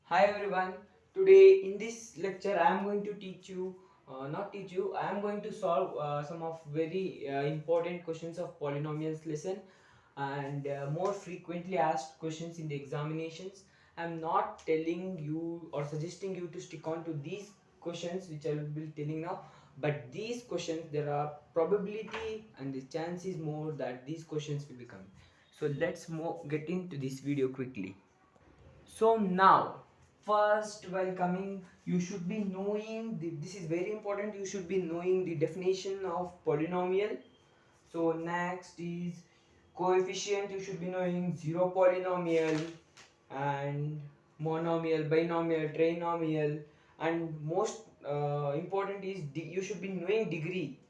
Hi everyone. Today in this lecture I am going to teach you, not teach you, I am going to solve some of very important questions of polynomials lesson and more frequently asked questions in the examinations. I am not telling you or suggesting you to stick on to these questions which I will be telling now, but these questions there are probability and the chance is more that these questions will be coming. So let's get into this video quickly. So now, first while coming, you should be knowing this is very important. You should be knowing the definition of polynomial. So next is coefficient. You should be knowing zero polynomial and monomial, binomial, trinomial, and most important is you should be knowing degree.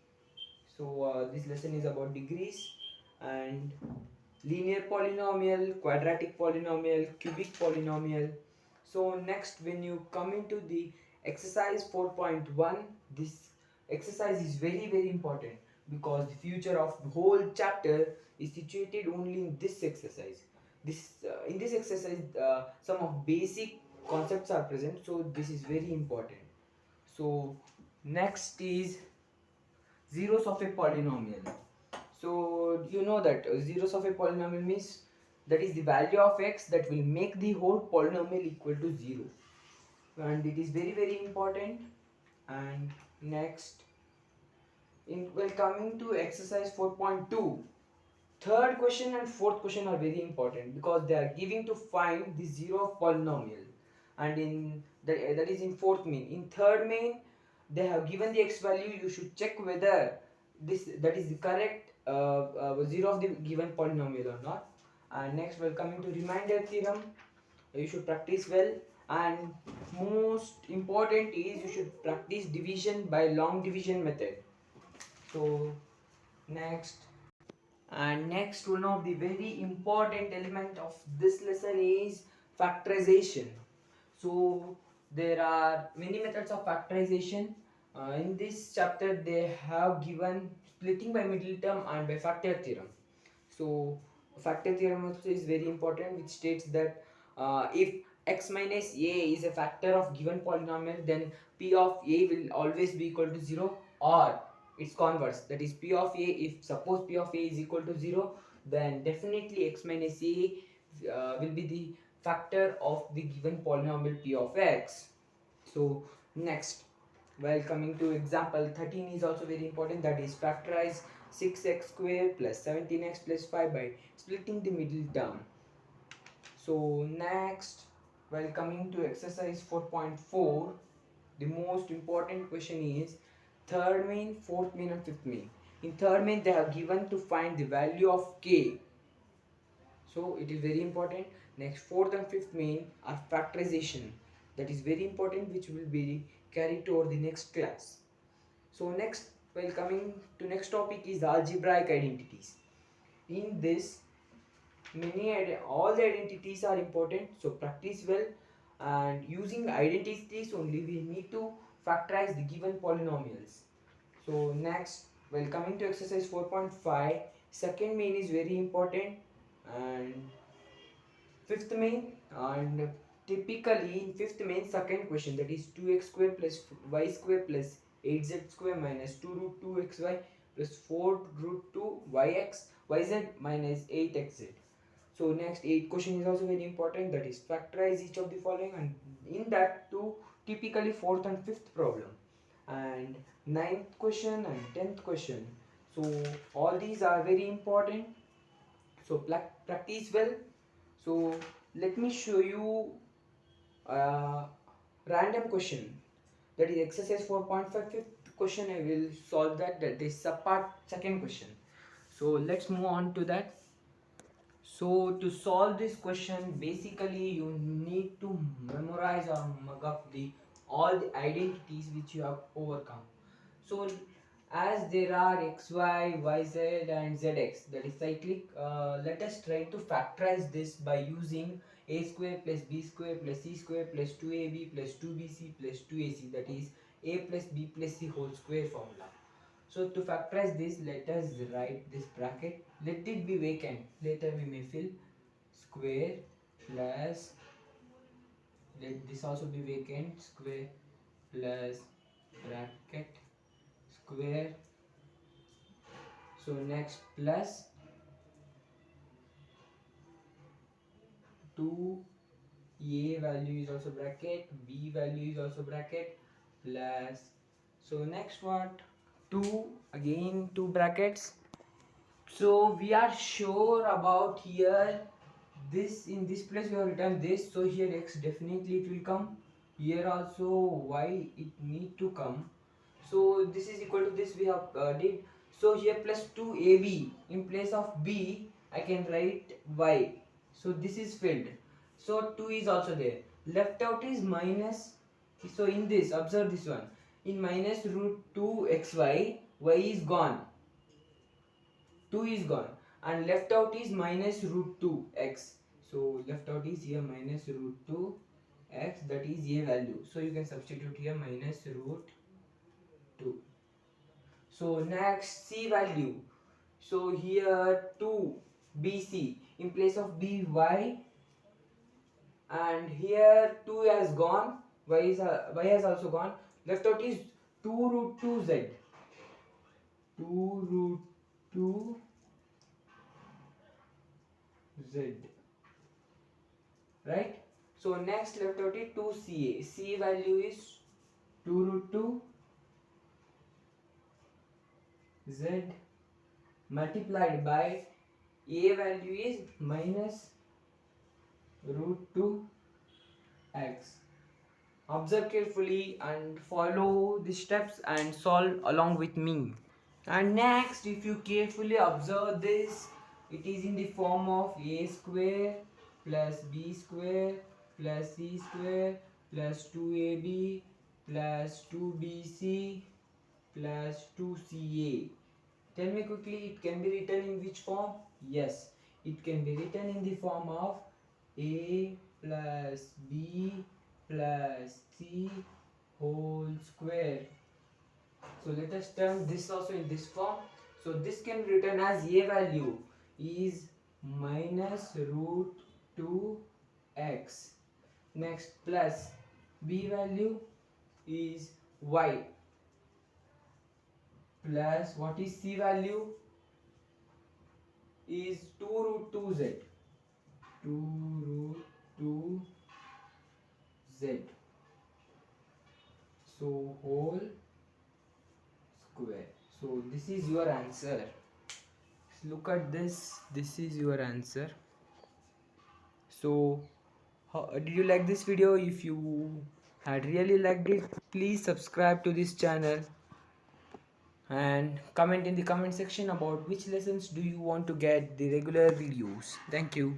So this lesson is about degrees and linear polynomial, quadratic polynomial, cubic polynomial. So next when you come into the exercise 4.1, this exercise is very important because the future of the whole chapter is situated only in this exercise. This in this exercise some of basic concepts are present, so this is very important. So next is zeros of a polynomial. So you know that zeros of a polynomial means that is the value of x that will make the whole polynomial equal to 0, and it is very important. And next, in well coming to exercise 4.2, third question and fourth question are very important because they are giving to find the zero of polynomial, and in that is in fourth main. In third main they have given the x value. You should check whether this that is the correct zero of the given polynomial or not. And next we're coming to remainder theorem. You should practice well, and most important is you should practice division by long division method. So next, and next, one of the very important element of this lesson is factorization. So there are many methods of factorization. In this chapter they have given splitting by middle term and by factor theorem. So factor theorem also is very important, which states that if x minus a is a factor of given polynomial, then p of a will always be equal to 0, or its converse, that is p of a. If suppose p of a is equal to 0, then definitely x minus a will be the factor of the given polynomial p of x. So next, while coming to example 13 is also very important, that is factorize 6x square plus 17x plus 5 by splitting the middle term. So next, while coming to exercise 4.4, the most important question is third main, fourth main and fifth main. In third main they are given to find the value of k, so it is very important. Next, fourth and fifth main are factorization, that is very important, which will be carried over the next class. So next, while coming to next topic is algebraic identities. In this, all the identities are important, so practice well, and using identities only we need to factorize the given polynomials. So next, while coming to exercise 4.5, second main is very important, and fifth main, and typically in fifth main second question, that is 2x square plus y square plus 8z square minus 2 root 2xy plus 4 root 2 yz minus 8xz. So next, 8 question is also very important, that is factorize each of the following, and in that too typically fourth and fifth problem, and ninth question and 10th question. So all these are very important, so practice well. So let me show you a random question, that is exercise 4.5 fifth question. I will solve that is subpart second question. So let's move on to that. So to solve this question, basically you need to memorize or mug up the all the identities which you have overcome. So as there are xy, yz and zx, that is cyclic, let us try to factorize this by using a square plus b square plus c square plus 2ab plus 2bc plus 2ac, that is a plus b plus c whole square formula. So to factorize this, let us write this bracket. Let it be vacant. Later we may fill square plus let this also be vacant, square plus bracket square. So next plus 2 a value is also bracket, b value is also bracket, plus, so next what, 2, again 2 brackets. So we are sure about here, this in this place we have written this, so here x definitely it will come, here also y it need to come. So this is equal to this we have did. So here plus 2ab, in place of b I can write y. So this is filled. So 2 is also there. Left out is minus. So in this, observe this one. In minus root 2 xy, y is gone. 2 is gone. And left out is minus root 2 x. So left out is here minus root 2 x, that is a value. So you can substitute here minus root 2. So next c value. So here 2 bc, in place of by, and here 2 has gone, y has also gone. Left out is 2 root 2 z, 2 root 2 z, right? So next left out is 2 ca, c value is 2 root 2 z multiplied by a value is minus root 2 x. Observe carefully and follow the steps and solve along with me. And next, if you carefully observe this, it is in the form of a square plus b square plus c square plus 2ab plus 2bc plus 2ca. Tell me quickly, it can be written in which form? Yes, it can be written in the form of a plus b plus c whole square. So let us turn this also in this form. So this can be written as a value is minus root 2 x. Next plus b value is y, plus what is c value is 2 root 2 z, 2 root 2 z. So whole square. So this is your answer. Look at this. This is your answer. So did you like this video? If you had really liked it, please subscribe to this channel and comment in the comment section about which lessons do you want to get the regular videos. Thank you.